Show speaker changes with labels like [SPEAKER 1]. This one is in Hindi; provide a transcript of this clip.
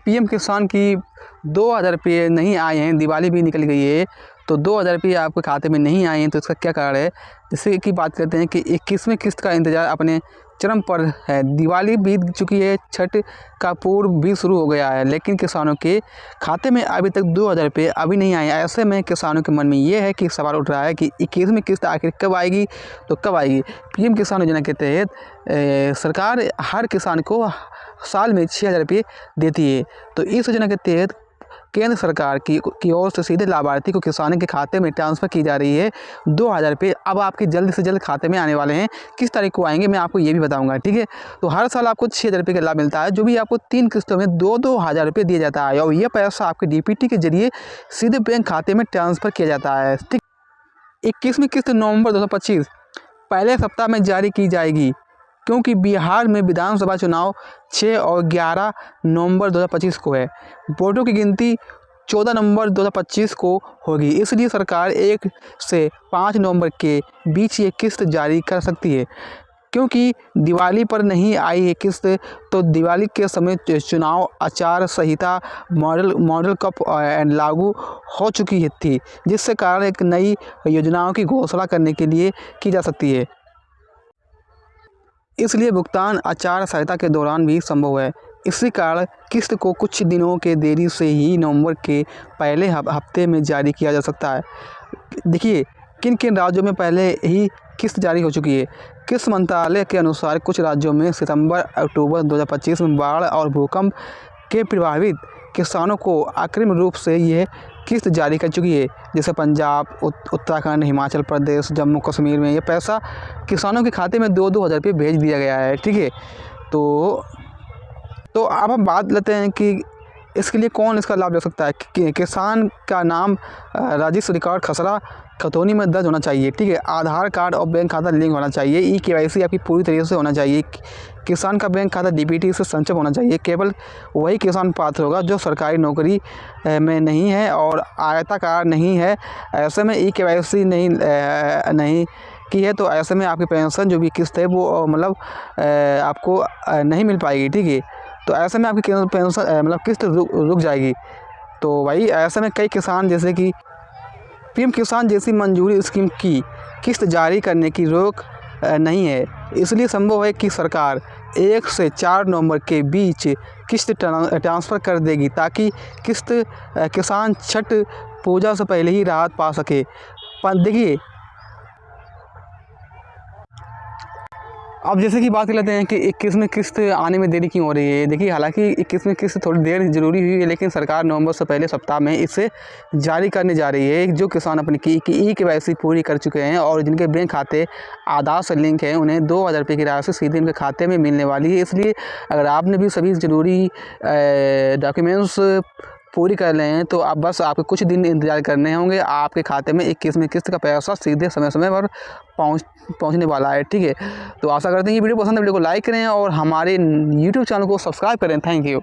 [SPEAKER 1] पीएम किसान की 2000 रुपये नहीं आए हैं, दिवाली भी निकल गई है तो 2000 रुपये आपके खाते में नहीं आए हैं, तो इसका क्या कारण है? जैसे कि बात करते हैं कि 21वें किस्त का इंतज़ार अपने चरम पर है। दिवाली बीत चुकी है, छठ का पूर्व भी शुरू हो गया है, लेकिन किसानों के खाते में अभी तक 2000 रुपये अभी नहीं आए। ऐसे में किसानों के मन में ये है कि सवाल उठ रहा है कि 21वें किस्त आखिर कब आएगी, तो कब आएगी? पीएम किसान योजना के तहत सरकार हर किसान को साल में 6000 रुपये देती है। तो इस योजना के तहत केंद्र सरकार की ओर से सीधे लाभार्थी को किसानों के खाते में ट्रांसफ़र की जा रही है 2000 रुपये। अब आपके जल्द से जल्द खाते में आने वाले हैं। किस तारीख को आएंगे मैं आपको ये भी बताऊंगा, ठीक है। तो हर साल आपको 6000 रुपये का लाभ मिलता है, जो भी आपको 3 किस्तों में 2-2 हज़ार रुपये दिया जाता है और यह पैसा आपके डीपीटी के जरिए सीधे बैंक खाते में ट्रांसफ़र किया जाता है, ठीक। 21वीं किस्त नवंबर 2025 पहले सप्ताह में जारी की जाएगी, क्योंकि बिहार में विधानसभा चुनाव 6 और 11 नवंबर 2025 को है। वोटों की गिनती 14 नवंबर 2025 को होगी, इसलिए सरकार 1 से 5 नवंबर के बीच ये किस्त जारी कर सकती है। क्योंकि दिवाली पर नहीं आई है किस्त, तो दिवाली के समय चुनाव आचार संहिता मॉडल कप लागू हो चुकी थी, जिससे कारण एक नई योजनाओं की घोषणा करने के लिए की जा सकती है। इसलिए भुगतान आचार संहिता के दौरान भी संभव है। इसी कारण किस्त को कुछ दिनों के देरी से ही नवंबर के पहले हफ्ते में जारी किया जा सकता है। देखिए किन किन राज्यों में पहले ही किस्त जारी हो चुकी है। कृषि मंत्रालय के अनुसार कुछ राज्यों में सितंबर-अक्टूबर 2025 में बाढ़ और भूकंप के प्रभावित किसानों को अग्रिम रूप से यह किस्त जारी कर चुकी है। जैसे पंजाब, उत्तराखंड, हिमाचल प्रदेश, जम्मू कश्मीर में यह पैसा किसानों के खाते में 2-2 हज़ार रुपये भेज दिया गया है, ठीक है। तो अब हम बात लेते हैं कि इसके लिए कौन इसका लाभ ले सकता है। किसान का नाम राजस्व रिकॉर्ड खसरा खतौनी में दर्ज होना चाहिए, ठीक है। आधार कार्ड और बैंक खाता लिंक होना चाहिए। ई-केवाईसी आपकी पूरी तरीके से होना चाहिए। किसान का बैंक खाता डीबीटी से संचय होना चाहिए। केवल वही किसान पात्र होगा जो सरकारी नौकरी में नहीं है और आयताकार नहीं है। ऐसे में ई-केवाईसी नहीं की है, तो ऐसे में आपकी पेंशन जो भी किस्त है वो मतलब आपको नहीं मिल पाएगी, ठीक है। तो ऐसे में आपकी पेंशन मतलब किस्त रुक जाएगी। तो भाई ऐसे में कई किसान जैसे कि पीएम किसान जैसी मंजूरी स्कीम की किस्त जारी करने की रोक नहीं है, इसलिए संभव है कि सरकार 1 से 4 नवंबर के बीच किस्त ट्रांसफ़र कर देगी, ताकि किसान छठ पूजा से पहले ही राहत पा सके। पर देखिए अब जैसे कि बात कर लेते हैं कि 21वें किस्त आने में देरी क्यों हो रही है। देखिए हालांकि 21वें किस्त थोड़ी देर ज़रूरी हुई है, लेकिन सरकार नवंबर से पहले सप्ताह में इसे जारी करने जा रही है। जो किसान अपनी ई-केवाईसी पूरी कर चुके हैं और जिनके बैंक खाते आधार से लिंक है, उन्हें 2000 रुपये की राशि सीधे उनके खाते में मिलने वाली है। इसलिए अगर आपने भी सभी ज़रूरी डॉक्यूमेंट्स पूरी कर लें हैं तो अब बस आपको कुछ दिन इंतज़ार करने होंगे। आपके खाते में 21वें किस्त का पैसा सीधे समय पर पहुंचने वाला है, ठीक है। तो आशा करते हैं कि वीडियो पसंद है, वीडियो को लाइक करें और हमारे यूट्यूब चैनल को सब्सक्राइब करें। Thank you.